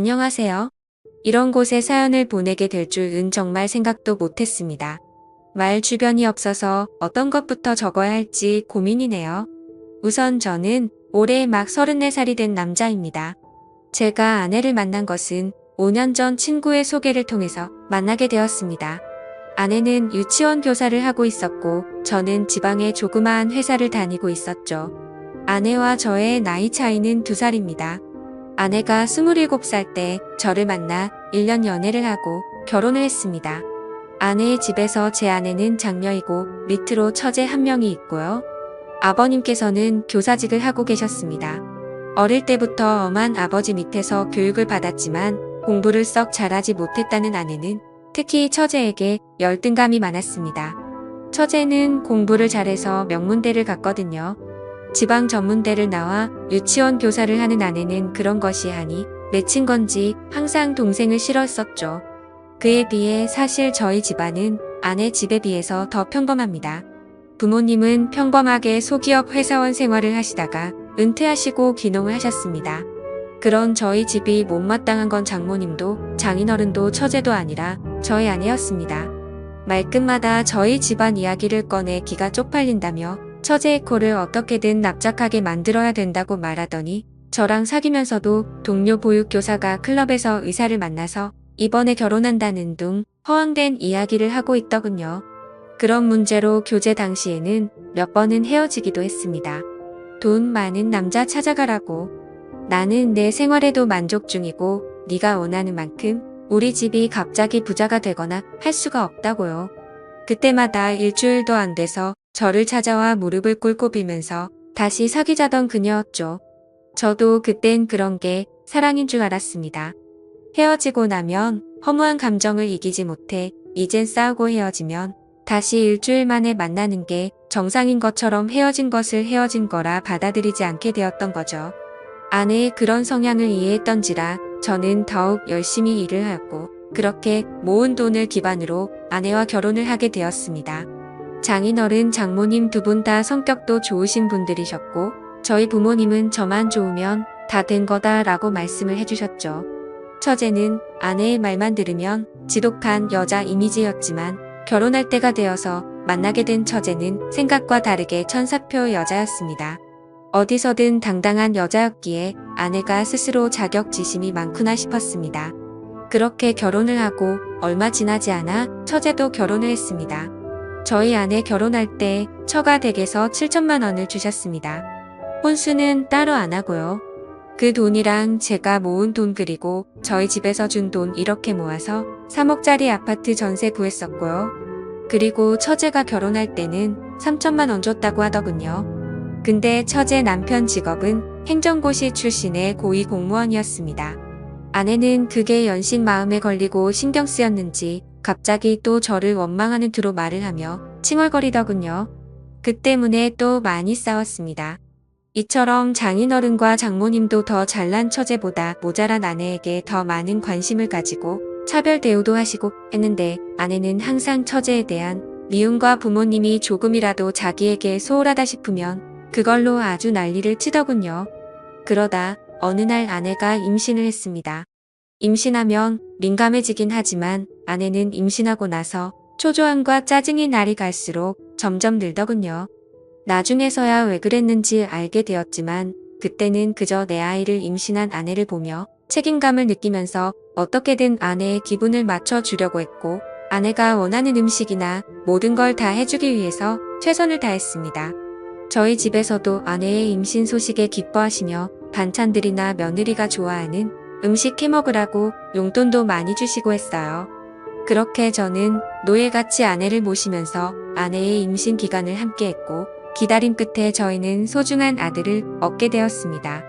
안녕하세요. 이런 곳에 사연을 보내게 될 줄은 정말 생각도 못했습니다. 말 주변이 없어서 어떤 것부터 적어야 할지 고민이네요. 우선 저는 올해 막 34살이 된 남자입니다. 제가 아내를 만난 것은 5년 전 친구의 소개를 통해서 만나게 되었습니다. 아내는 유치원 교사를 하고 있었고 저는 지방의 조그마한 회사를 다니고 있었죠. 아내와 저의 나이 차이는 2살입니다. 아내가 27살 때 저를 만나 1년 연애를 하고 결혼을 했습니다. 아내의 집에서 제 아내는 장녀이고 밑으로 처제 한 명이 있고요. 아버님께서는 교사직을 하고 계셨습니다. 어릴 때부터 엄한 아버지 밑에서 교육을 받았지만 공부를 썩 잘하지 못했다는 아내는 특히 처제에게 열등감이 많았습니다. 처제는 공부를 잘해서 명문대를 갔거든요. 지방 전문대를 나와 유치원 교사를 하는 아내는 그런 것이 아니 맺힌 건지 항상 동생을 싫어했었죠. 그에 비해 사실 저희 집안은 아내 집에 비해서 더 평범합니다. 부모님은 평범하게 소기업 회사원 생활을 하시다가 은퇴하시고 귀농을 하셨습니다. 그런 저희 집이 못마땅한 건 장모님도 장인어른도 처제도 아니라 저희 아내였습니다. 말끝마다 저희 집안 이야기를 꺼내 기가 쪽팔린다며 처제의 코를 어떻게든 납작하게 만들어야 된다고 말하더니 저랑 사귀면서도 동료 보육교사가 클럽에서 의사를 만나서 이번에 결혼한다는 둥 허황된 이야기를 하고 있더군요. 그런 문제로 교제 당시에는 몇 번은 헤어지기도 했습니다. 돈 많은 남자 찾아가라고. 나는 내 생활에도 만족 중이고 네가 원하는 만큼 우리 집이 갑자기 부자가 되거나 할 수가 없다고요. 그때마다 일주일도 안 돼서 저를 찾아와 무릎을 꿇고 빌면서 다시 사귀자던 그녀였죠. 저도 그땐 그런 게 사랑인 줄 알았습니다. 헤어지고 나면 허무한 감정을 이기지 못해 이젠 싸우고 헤어지면 다시 일주일 만에 만나는 게 정상인 것처럼 헤어진 것을 헤어진 거라 받아들이지 않게 되었던 거죠. 아내의 그런 성향을 이해했던지라 저는 더욱 열심히 일을 하였고 그렇게 모은 돈을 기반으로 아내와 결혼을 하게 되었습니다. 장인어른, 장모님 두 분 다 성격도 좋으신 분들이셨고 저희 부모님은 저만 좋으면 다 된 거다 라고 말씀을 해주셨죠. 처제는 아내의 말만 들으면 지독한 여자 이미지였지만 결혼할 때가 되어서 만나게 된 처제는 생각과 다르게 천사표 여자였습니다. 어디서든 당당한 여자였기에 아내가 스스로 자격지심이 많구나 싶었습니다. 그렇게 결혼을 하고 얼마 지나지 않아 처제도 결혼을 했습니다. 저희 아내 결혼할 때 처가 댁에서 7천만 원을 주셨습니다. 혼수는 따로 안 하고요. 그 돈이랑 제가 모은 돈 그리고 저희 집에서 준 돈 이렇게 모아서 3억짜리 아파트 전세 구했었고요. 그리고 처제가 결혼할 때는 3천만 원 줬다고 하더군요. 근데 처제 남편 직업은 행정고시 출신의 고위 공무원이었습니다. 아내는 그게 연신 마음에 걸리고 신경 쓰였는지 갑자기 또 저를 원망하는 투로 말을 하며 칭얼거리더군요. 그 때문에 또 많이 싸웠습니다. 이처럼 장인어른과 장모님도 더 잘난 처제보다 모자란 아내에게 더 많은 관심을 가지고 차별 대우도 하시고 했는데 아내는 항상 처제에 대한 미움과 부모님이 조금이라도 자기에게 소홀하다 싶으면 그걸로 아주 난리를 치더군요. 그러다 어느 날 아내가 임신을 했습니다. 임신하면 민감해지긴 하지만 아내는 임신하고 나서 초조함과 짜증이 날이 갈수록 점점 늘더군요. 나중에서야 왜 그랬는지 알게 되었지만 그때는 그저 내 아이를 임신한 아내를 보며 책임감을 느끼면서 어떻게든 아내의 기분을 맞춰주려고 했고 아내가 원하는 음식이나 모든 걸 다 해주기 위해서 최선을 다했습니다. 저희 집에서도 아내의 임신 소식에 기뻐하시며 반찬들이나 며느리가 좋아하는 음식 해먹으라고 용돈도 많이 주시고 했어요. 그렇게 저는 노예같이 아내를 모시면서 아내의 임신 기간을 함께했고 기다림 끝에 저희는 소중한 아들을 얻게 되었습니다.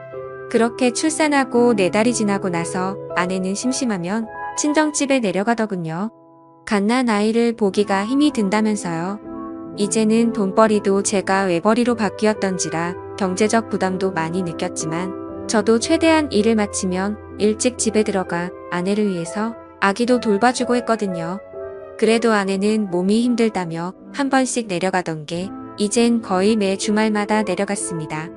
그렇게 출산하고 4달이 지나고 나서 아내는 심심하면 친정집에 내려가더군요. 갓난 아이를 보기가 힘이 든다면서요. 이제는 돈벌이도 제가 외벌이로 바뀌었던지라 경제적 부담도 많이 느꼈지만 저도 최대한 일을 마치면 일찍 집에 들어가 아내를 위해서 아기도 돌봐주고 했거든요. 그래도 아내는 몸이 힘들다며 한 번씩 내려가던 게 이젠 거의 매 주말마다 내려갔습니다.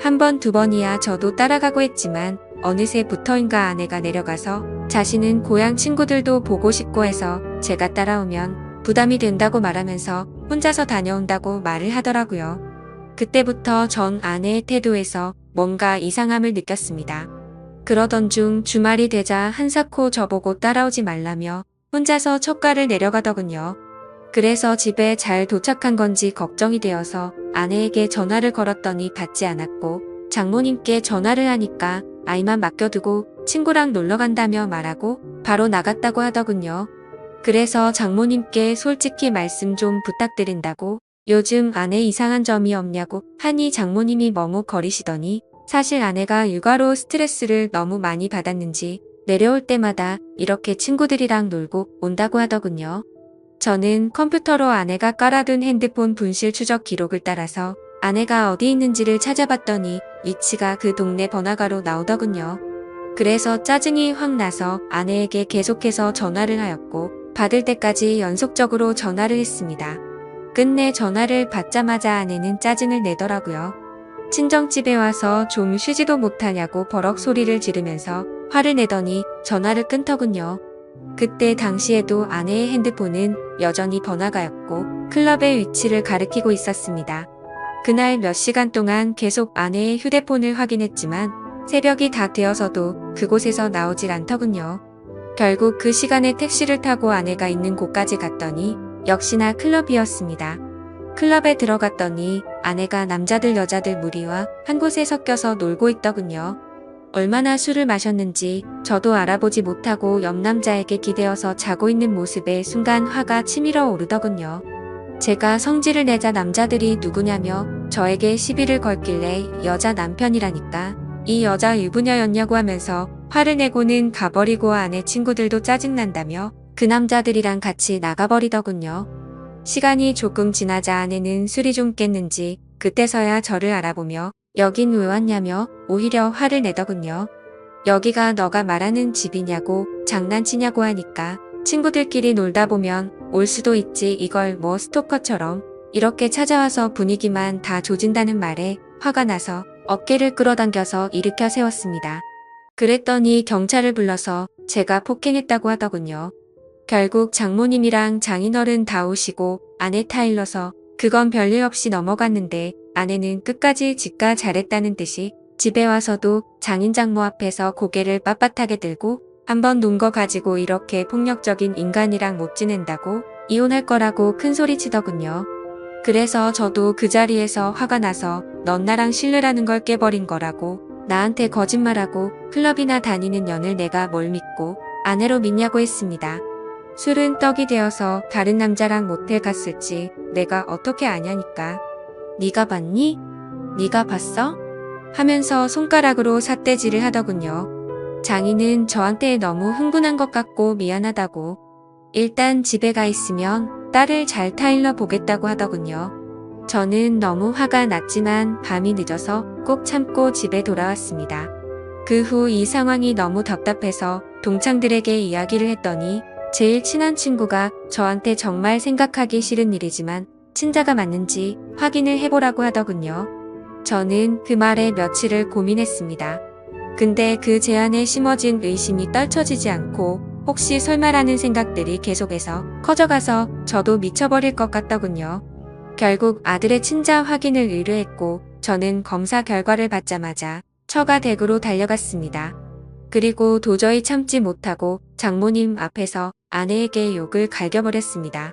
한 번, 두 번이야 저도 따라가고 했지만 어느새부터인가 아내가 내려가서 자신은 고향 친구들도 보고 싶고 해서 제가 따라오면 부담이 된다고 말하면서 혼자서 다녀온다고 말을 하더라고요. 그때부터 전 아내의 태도에서 뭔가 이상함을 느꼈습니다. 그러던 중 주말이 되자 한사코 저보고 따라오지 말라며 혼자서 첫가를 내려가더군요. 그래서 집에 잘 도착한 건지 걱정이 되어서 아내에게 전화를 걸었더니 받지 않았고 장모님께 전화를 하니까 아이만 맡겨두고 친구랑 놀러 간다며 말하고 바로 나갔다고 하더군요. 그래서 장모님께 솔직히 말씀 좀 부탁드린다고 요즘 아내 이상한 점이 없냐고 하니 장모님이 머뭇거리시더니 사실 아내가 육아로 스트레스를 너무 많이 받았는지 내려올 때마다 이렇게 친구들이랑 놀고 온다고 하더군요. 저는 컴퓨터로 아내가 깔아둔 핸드폰 분실 추적 기록을 따라서 아내가 어디 있는지를 찾아봤더니 위치가 그 동네 번화가로 나오더군요. 그래서 짜증이 확 나서 아내에게 계속해서 전화를 하였고 받을 때까지 연속적으로 전화를 했습니다. 끝내 전화를 받자마자 아내는 짜증을 내더라고요. 친정집에 와서 좀 쉬지도 못하냐고 버럭 소리를 지르면서 화를 내더니 전화를 끊더군요. 그때 당시에도 아내의 핸드폰은 여전히 번화가였고 클럽의 위치를 가리키고 있었습니다. 그날 몇 시간 동안 계속 아내의 휴대폰을 확인했지만 새벽이 다 되어서도 그곳에서 나오질 않더군요. 결국 그 시간에 택시를 타고 아내가 있는 곳까지 갔더니 역시나 클럽이었습니다. 클럽에 들어갔더니 아내가 남자들 여자들 무리와 한 곳에 섞여서 놀고 있더군요. 얼마나 술을 마셨는지 저도 알아보지 못하고 옆 남자에게 기대어서 자고 있는 모습에 순간 화가 치밀어 오르더군요. 제가 성질을 내자 남자들이 누구냐며 저에게 시비를 걸길래 여자 남편이라니까 이 여자 유부녀였냐고 하면서 화를 내고는 가버리고 아내 친구들도 짜증난다며 그 남자들이랑 같이 나가버리더군요. 시간이 조금 지나자 아내는 술이 좀 깼는지 그때서야 저를 알아보며 여긴 왜 왔냐며 오히려 화를 내더군요. 여기가 너가 말하는 집이냐고 장난치냐고 하니까 친구들끼리 놀다 보면 올 수도 있지 이걸 뭐 스토커처럼 이렇게 찾아와서 분위기만 다 조진다는 말에 화가 나서 어깨를 끌어당겨서 일으켜 세웠습니다. 그랬더니 경찰을 불러서 제가 폭행했다고 하더군요. 결국 장모님이랑 장인어른 다 오시고 아내 타일러서 그건 별일 없이 넘어갔는데 아내는 끝까지 지가 잘했다는 듯이 집에 와서도 장인 장모 앞에서 고개를 빳빳하게 들고 한번 논 거 가지고 이렇게 폭력적인 인간이랑 못 지낸다고 이혼할 거라고 큰 소리 치더군요. 그래서 저도 그 자리에서 화가 나서 넌 나랑 실례라는 걸 깨버린 거라고 나한테 거짓말하고 클럽이나 다니는 년을 내가 뭘 믿고 아내로 믿냐고 했습니다. 술은 떡이 되어서 다른 남자랑 모텔 갔을지 내가 어떻게 아냐니까. 네가 봤니? 네가 봤어? 하면서 손가락으로 삿대질을 하더군요. 장인은 저한테 너무 흥분한 것 같고 미안하다고. 일단 집에 가 있으면 딸을 잘 타일러 보겠다고 하더군요. 저는 너무 화가 났지만 밤이 늦어서 꼭 참고 집에 돌아왔습니다. 그 후 이 상황이 너무 답답해서 동창들에게 이야기를 했더니 제일 친한 친구가 저한테 정말 생각하기 싫은 일이지만 친자가 맞는지 확인을 해보라고 하더군요. 저는 그 말에 며칠을 고민했습니다. 근데 그 제안에 심어진 의심이 떨쳐지지 않고 혹시 설마라는 생각들이 계속해서 커져가서 저도 미쳐버릴 것 같더군요. 결국 아들의 친자 확인을 의뢰했고 저는 검사 결과를 받자마자 처가 댁으로 달려갔습니다. 그리고 도저히 참지 못하고 장모님 앞에서 아내에게 욕을 갈겨버렸습니다.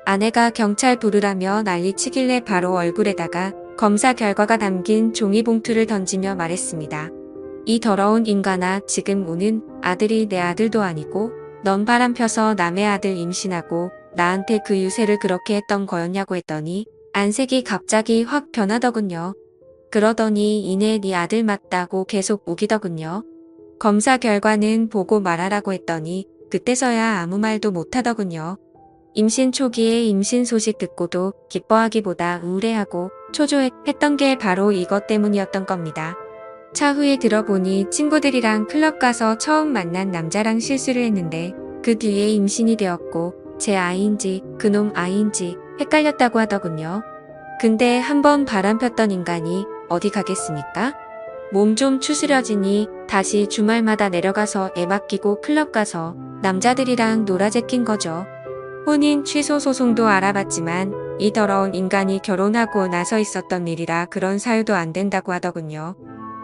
아내가 경찰 부르라며 난리치길래 바로 얼굴에다가 검사 결과가 담긴 종이봉투를 던지며 말했습니다. 이 더러운 인간아, 지금 우는 아들이 내 아들도 아니고 넌 바람 펴서 남의 아들 임신하고 나한테 그 유세를 그렇게 했던 거였냐고 했더니 안색이 갑자기 확 변하더군요. 그러더니 이내 네 아들 맞다고 계속 우기더군요. 검사 결과는 보고 말하라고 했더니 그때서야 아무 말도 못하더군요. 임신 초기에 임신 소식 듣고도 기뻐하기보다 우울해하고 초조했던 게 바로 이것 때문이었던 겁니다. 차후에 들어보니 친구들이랑 클럽 가서 처음 만난 남자랑 실수를 했는데 그 뒤에 임신이 되었고 제 아이인지 그놈 아이인지 헷갈렸다고 하더군요. 근데 한번 바람 폈던 인간이 어디 가겠습니까? 몸 좀 추스려지니 다시 주말마다 내려가서 애 맡기고 클럽 가서 남자들이랑 놀아제낀 거죠. 혼인 취소 소송도 알아봤지만 이 더러운 인간이 결혼하고 나서 있었던 일이라 그런 사유도 안 된다고 하더군요.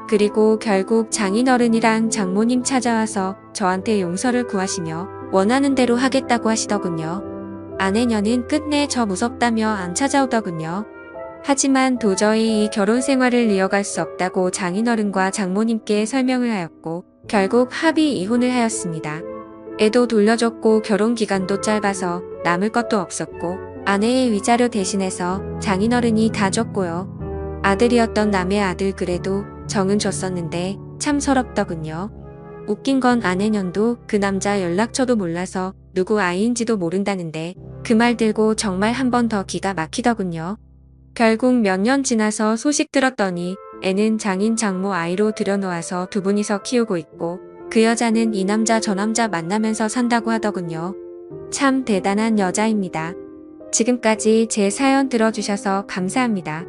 그리고 결국 장인어른이랑 장모님 찾아와서 저한테 용서를 구하시며 원하는 대로 하겠다고 하시더군요. 아내녀는 끝내 저 무섭다며 안 찾아오더군요. 하지만 도저히 이 결혼 생활을 이어갈 수 없다고 장인어른과 장모님께 설명을 하였고 결국 합의 이혼을 하였습니다. 애도 돌려줬고 결혼 기간도 짧아서 남을 것도 없었고 아내의 위자료 대신해서 장인어른이 다 줬고요. 아들이었던 남의 아들 그래도 정은 줬었는데 참 서럽더군요. 웃긴 건 아내년도 그 남자 연락처도 몰라서 누구 아이인지도 모른다는데 그 말 들고 정말 한 번 더 기가 막히더군요. 결국 몇 년 지나서 소식 들었더니 애는 장인 장모 아이로 들여놓아서 두 분이서 키우고 있고 그 여자는 이 남자 저 남자 만나면서 산다고 하더군요. 참 대단한 여자입니다. 지금까지 제 사연 들어주셔서 감사합니다.